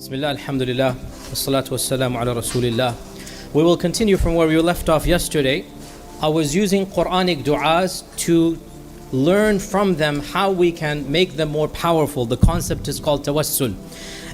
Bismillah, alhamdulillah, wassalatu wassalamu ala rasulillah. We will continue from where we left off yesterday. I was using Qur'anic du'as to learn from them how we can make them more powerful. The concept is called tawassul.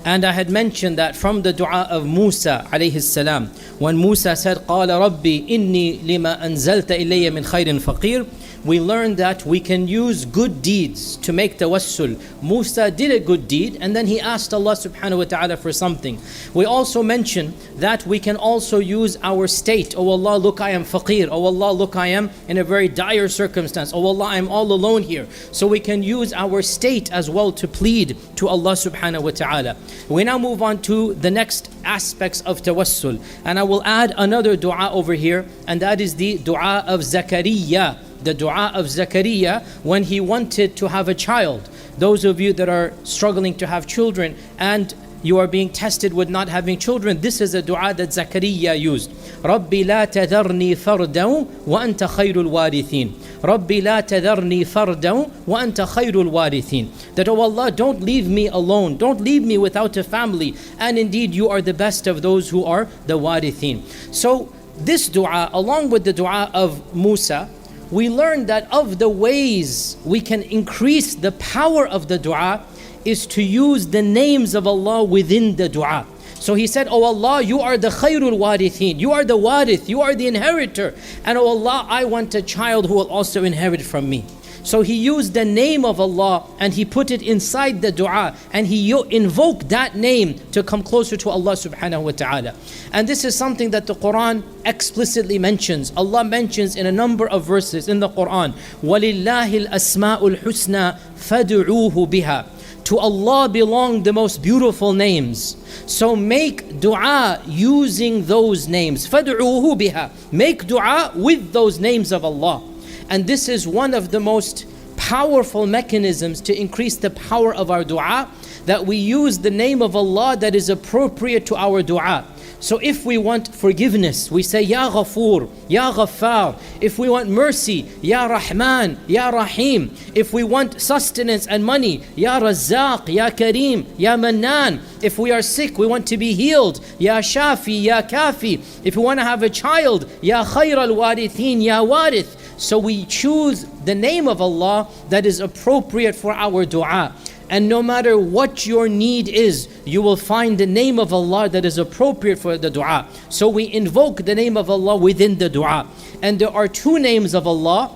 And I had mentioned that from the dua of Musa alayhi salam, when Musa said, قَالَ رَبِّي إِنِّي لِمَا أَنزَلْتَ إِلَيَّ مِنْ خَيْرٍ فَقِيرٍ, we learned that we can use good deeds to make tawassul. Musa did a good deed and then he asked Allah subhanahu wa ta'ala for something. We also mentioned that we can also use our state. Oh Allah, look, I am faqir. Oh Allah, look, I am in a very dire circumstance. Oh Allah, I am all alone here. So we can use our state as well to plead to Allah subhanahu wa ta'ala. We now move on to the next aspects of tawassul. And I will add another dua over here, and that is the dua of Zakaria. The dua of Zakaria when he wanted to have a child. Those of you that are struggling to have children and you are being tested with not having children, this is a dua that Zakaria used. رَبِّ لَا تَذَرْنِي فَرْدًا وَأَنْتَ خَيْرُ الْوَارِثِينَ رَبِّ لَا تَذَرْنِي فَرْدًا وَأَنْتَ خَيْرُ الْوَارِثِينَ. That, oh Allah, don't leave me alone, don't leave me without a family, and indeed you are the best of those who are the warithin. So this dua, along with the dua of Musa, we learned that of the ways we can increase the power of the dua is to use the names of Allah within the dua. So he said, oh Allah, you are the khairul warithin, you are the warith, you are the inheritor. And oh Allah, I want a child who will also inherit from me. So he used the name of Allah and he put it inside the dua and he invoked that name to come closer to Allah subhanahu wa ta'ala. And this is something that the Qur'an explicitly mentions. Allah mentions in a number of verses in the Qur'an, وَلِلَّهِ الْأَسْمَاءُ الْحُسْنَى فَادْعُوهُ بِهَا. To Allah belong the most beautiful names. So make dua using those names. فَادْعُوهُ بِهَا. Make dua with those names of Allah. And this is one of the most powerful mechanisms to increase the power of our dua, that we use the name of Allah that is appropriate to our dua. So if we want forgiveness, we say Ya Ghafoor, Ya Ghaffar. If we want mercy, Ya Rahman, Ya Rahim. If we want sustenance and money, Ya Razzaq, Ya Kareem, Ya Mannan. If we are sick, we want to be healed, Ya Shafi, Ya Kafi. If we want to have a child, Ya Khair al-Warithin, Ya Warith. So we choose the name of Allah that is appropriate for our dua. And no matter what your need is, you will find the name of Allah that is appropriate for the dua. So we invoke the name of Allah within the dua. And there are two names of Allah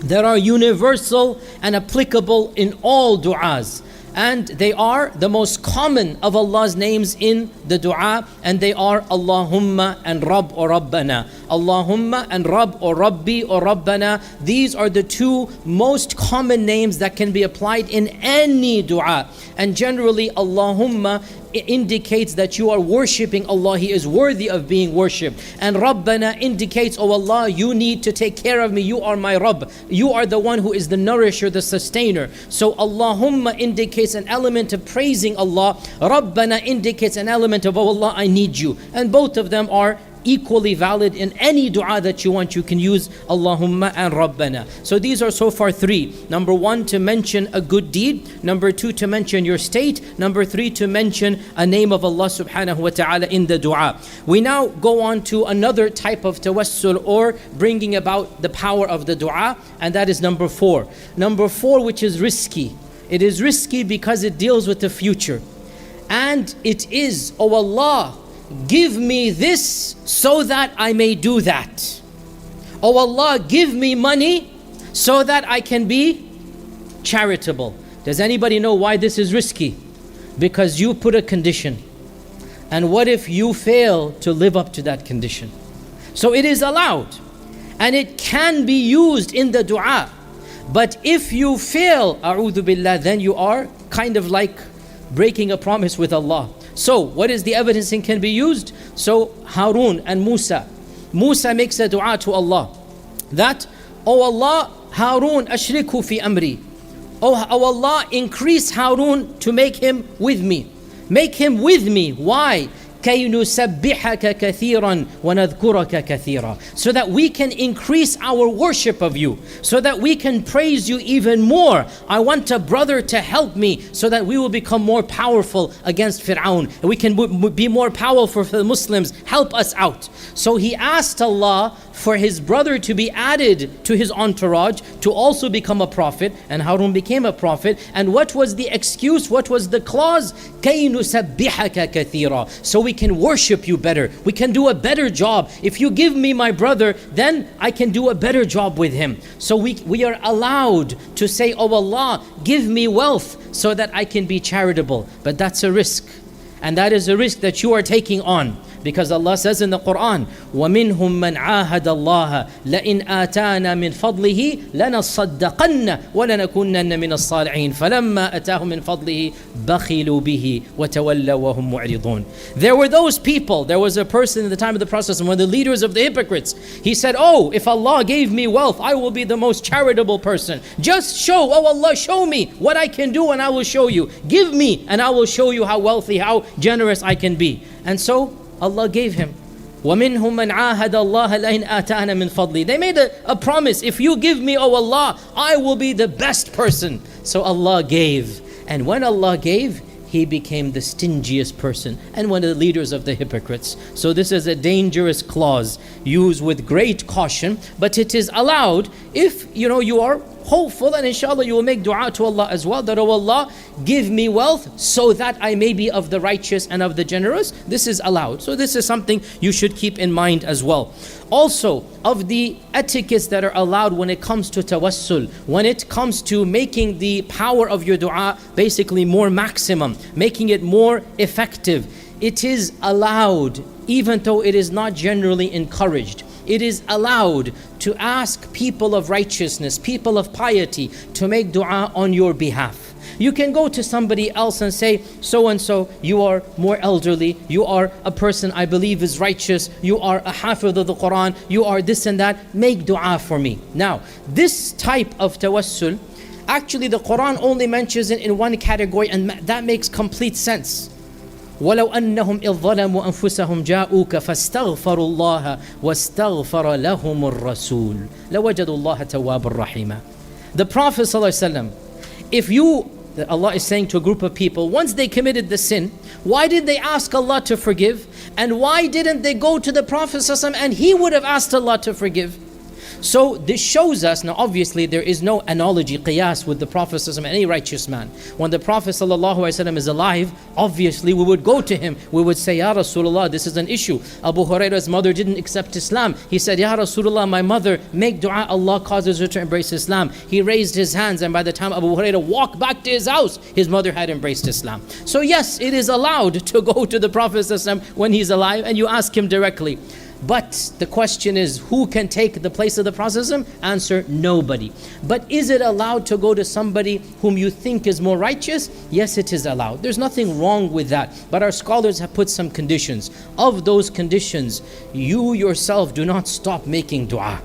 that are universal and applicable in all du'as. And they are the most common of Allah's names in the dua, and they are Allahumma and Rabb or Rabbana. Allahumma and Rabb or Rabbi or Rabbana. These are the two most common names that can be applied in any dua. And generally Allahumma indicates that you are worshipping Allah, He is worthy of being worshipped. And Rabbana indicates, oh Allah, you need to take care of me, you are my Rabb, you are the one who is the nourisher, the sustainer. So Allahumma indicates an element of praising Allah. Rabbana indicates an element of, oh Allah, I need you. And both of them are equally valid in any dua that you want. You can use Allahumma and Rabbana. So these are so far three. Number one, to mention a good deed. Number two, to mention your state. Number three, to mention a name of Allah subhanahu wa ta'ala in the dua. We now go on to another type of tawassul, or bringing about the power of the dua, and that is number four. Number four, which is risky. It is risky because it deals with the future. And it is, oh Allah, give me this so that I may do that. Oh Allah, give me money so that I can be charitable. Does anybody know why this is risky? Because you put a condition. And what if you fail to live up to that condition? So it is allowed. And it can be used in the dua. But if you fail, a'udhu billah, then you are kind of like breaking a promise with Allah. So what is the evidence it can be used? So Harun and Musa. Musa makes a dua to Allah that, oh Allah, Harun ashrikhu fi amri. Oh Allah, increase Harun to make him with me. Make him with me. Why? كَيْ نُسَبِّحَكَ كَثِيرًا وَنَذْكُرَكَ كَثِيرًا, so that we can increase our worship of you, so that we can praise you even more. I want a brother to help me so that we will become more powerful against Fir'aun. We can be more powerful for the Muslims. Help us out. So he asked Allah for his brother to be added to his entourage to also become a prophet, and Harun became a prophet. And what was the excuse? What was the clause? كَيْ نُسَبِّحَكَ كَثِيرًا, so we can worship you better. We can do a better job. If you give me my brother, then I can do a better job with him. So we are allowed to say, oh Allah, give me wealth so that I can be charitable. But that's a risk. And that is a risk that you are taking on. Because Allah says in the Qur'an, وَمِنْهُمْ مَنْ عَاهَدَ اللَّهَ لَإِنْ آتَانَا مِنْ فَضْلِهِ لَنَصَّدَّقَنَّ وَلَنَكُنَّنَّ مِنَ الصَّالِحِينَ فَلَمَّا أَتَاهُمْ مِنْ فَضْلِهِ بَخِلُوا بِهِ وَتَوَلَّوْا وَهُمْ مُعْرِضُونَ. There were those people, there was a person in the time of the Prophet, one of the leaders of the hypocrites. He said, oh, if Allah gave me wealth, I will be the most charitable person. Just show, oh Allah, show me what I can do and I will show you. Give me and I will show you how wealthy, how generous I can be. And so Allah gave him. وَمِنْهُمْ مَنْ عَاهَدَ اللَّهَ لَإِنْ آتَانَا مِنْ فَضْلِهِ. They made a promise, if you give me, oh Allah, I will be the best person. So Allah gave. And when Allah gave, he became the stingiest person and one of the leaders of the hypocrites. So this is a dangerous clause used with great caution, but it is allowed if you are hopeful, and inshallah you will make dua to Allah as well, that oh Allah, give me wealth so that I may be of the righteous and of the generous. This is allowed. So this is something you should keep in mind as well. Also, of the etiquettes that are allowed when it comes to tawassul, when it comes to making the power of your dua basically more maximum, making it more effective, it is allowed, even though it is not generally encouraged. It is allowed to ask people of righteousness, people of piety, to make dua on your behalf. You can go to somebody else and say, so and so, you are more elderly, you are a person I believe is righteous, you are a hafidh of the Qur'an, you are this and that, make dua for me. Now, this type of tawassul, actually the Qur'an only mentions it in one category, and that makes complete sense. وَلَوْ أَنَّهُمْ إِذْ ظَلَمُوا أَنفُسَهُمْ جَاءُوكَ فَاسْتَغْفَرُوا اللَّهَ وَاسْتَغْفَرَ لَهُمُ الرَّسُولُ لَوَجَدُوا اللَّهَ تَوَّابًا رَحِيمًا. The Prophet ﷺ, Allah is saying to a group of people, once they committed the sin, why did they ask Allah to forgive? And why didn't they go to the Prophet ﷺ and he would have asked Allah to forgive? So this shows us, now obviously there is no analogy, qiyas with the Prophet ﷺ and any righteous man. When the Prophet ﷺ is alive, obviously we would go to him. We would say, Ya Rasulullah, this is an issue. Abu Hurairah's mother didn't accept Islam. He said, Ya Rasulullah, my mother, make dua, Allah causes her to embrace Islam. He raised his hands, and by the time Abu Hurairah walked back to his house, his mother had embraced Islam. So yes, it is allowed to go to the Prophet ﷺ when he's alive and you ask him directly. But the question is, who can take the place of the Prophet? Answer, nobody. But is it allowed to go to somebody whom you think is more righteous? Yes, it is allowed. There's nothing wrong with that. But our scholars have put some conditions. Of those conditions, you yourself do not stop making dua.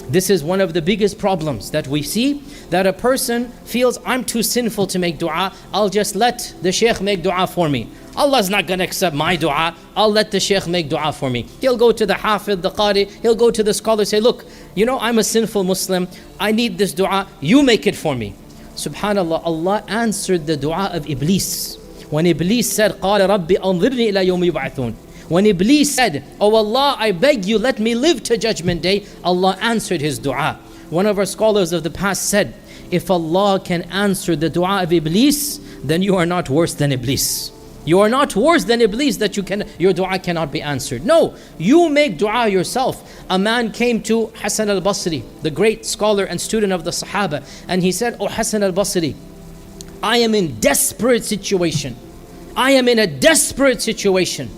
This is one of the biggest problems that we see, that a person feels, I'm too sinful to make dua, I'll just let the shaykh make dua for me. Allah's not going to accept my dua, I'll let the shaykh make dua for me. He'll go to the hafidh, the qari, he'll go to the scholar, say, look, I'm a sinful Muslim, I need this dua, you make it for me. Subhanallah, Allah answered the dua of Iblis. When Iblis said, قَالَ رَبِّ أَنظِرْنِي إِلَى يَوْمِ يُبْعَثُونَ. When Iblis said, oh Allah, I beg you, let me live to Judgment Day, Allah answered his dua. One of our scholars of the past said, if Allah can answer the dua of Iblis, then you are not worse than Iblis. You are not worse than Iblis that your dua cannot be answered. No, you make dua yourself. A man came to Hassan al-Basri, the great scholar and student of the Sahaba, and he said, oh Hassan al-Basri, I am in desperate situation. I am in a desperate situation.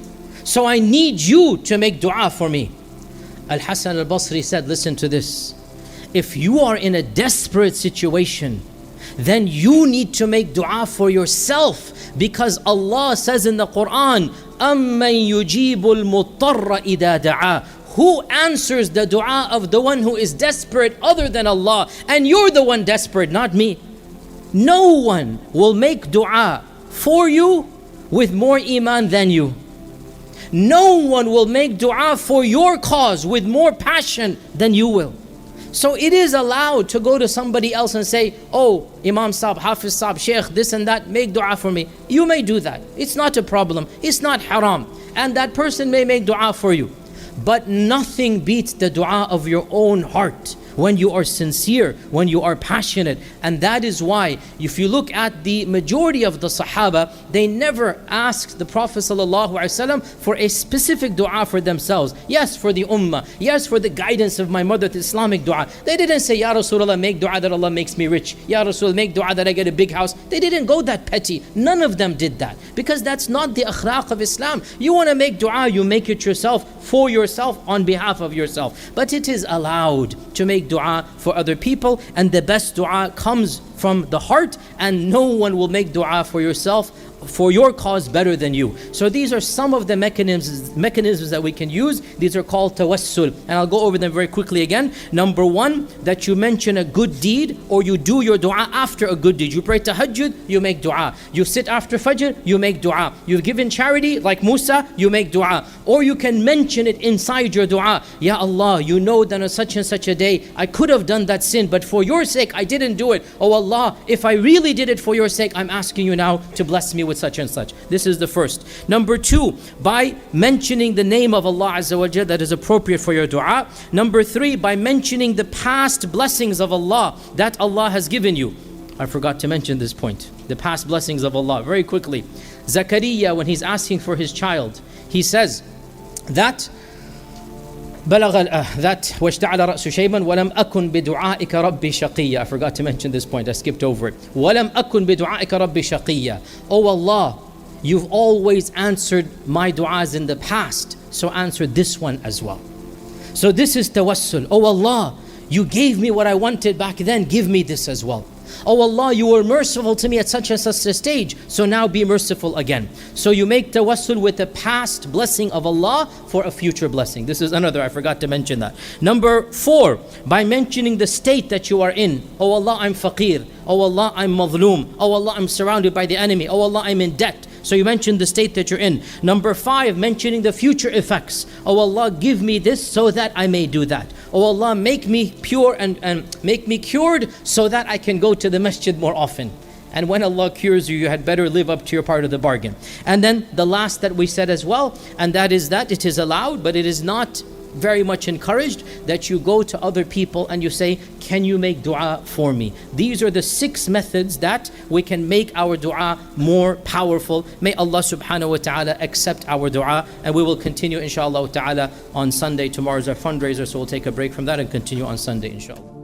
So I need you to make dua for me. Al-Hassan al-Basri said, listen to this. If you are in a desperate situation, then you need to make dua for yourself, because Allah says in the Qur'an, أَمَّن يُجِيبُ الْمُضْطَرَّ إِذَا دَعَاهُ. Who answers the dua of the one who is desperate other than Allah? And you're the one desperate, not me. No one will make dua for you with more iman than you. No one will make dua for your cause with more passion than you will. So it is allowed to go to somebody else and say, oh, Imam Sahib, Hafiz Sahib, Sheikh, this and that, make dua for me. You may do that. It's not a problem. It's not haram. And that person may make dua for you. But nothing beats the dua of your own heart, when you are sincere, when you are passionate. And that is why, if you look at the majority of the Sahaba, they never asked the Prophet ﷺ for a specific dua for themselves. Yes, for the ummah. Yes, for the guidance of my mother to Islamic dua. They didn't say, Ya Rasulullah, make dua that Allah makes me rich. Ya Rasul, make dua that I get a big house. They didn't go that petty. None of them did that. Because that's not the akhlaq of Islam. You want to make dua, you make it yourself, for yourself, on behalf of yourself. But it is allowed to make dua for other people, and the best dua comes from the heart, and no one will make dua for yourself, for your cause, better than you. So these are some of the mechanisms that we can use. These are called tawassul, and I'll go over them very quickly again. Number one, that you mention a good deed, or you do your dua after a good deed. You pray tahajjud, you make dua. You sit after fajr, you make dua. You've given charity like Musa, you make dua. Or you can mention it inside your dua. Ya Allah, you know that on such and such a day I could have done that sin, but for your sake I didn't do it. Oh Allah, if I really did it for your sake, I'm asking you now to bless me with such and such. This is the first. Number two, by mentioning the name of Allah Azza wa Jalla that is appropriate for your dua. Number three, by mentioning the past blessings of Allah that Allah has given you. I forgot to mention this point. The past blessings of Allah. Very quickly. Zakaria, when he's asking for his child, he says that واشتعل رأس شيبا ولم أكن بدعائك ربي شقيا. I forgot to mention this point. I skipped over it. ولم أكن بدعائك ربي شقيا. Oh Allah, you've always answered my du'as in the past, so answer this one as well. So this is tawassul. Oh Allah, you gave me what I wanted back then, give me this as well. Oh Allah, you were merciful to me at such and such a stage, so now be merciful again. So you make tawassul with the past blessing of Allah for a future blessing. This is another, I forgot to mention that. Number four, by mentioning the state that you are in. Oh Allah, I'm faqir. Oh Allah, I'm madhloom. Oh Allah, I'm surrounded by the enemy. Oh Allah, I'm in debt. So you mention the state that you're in. Number five, mentioning the future effects. Oh Allah, give me this so that I may do that. Oh Allah, make me pure and make me cured so that I can go to the masjid more often. And when Allah cures you, you had better live up to your part of the bargain. And then the last that we said as well, and that is that it is allowed, but it is not very much encouraged, that you go to other people and you say, can you make dua for me? These are the 6 methods that we can make our dua more powerful. May Allah subhanahu wa ta'ala accept our dua, and we will continue inshallah ta'ala on Sunday. Tomorrow is our fundraiser, so we'll take a break from that and continue on Sunday inshallah.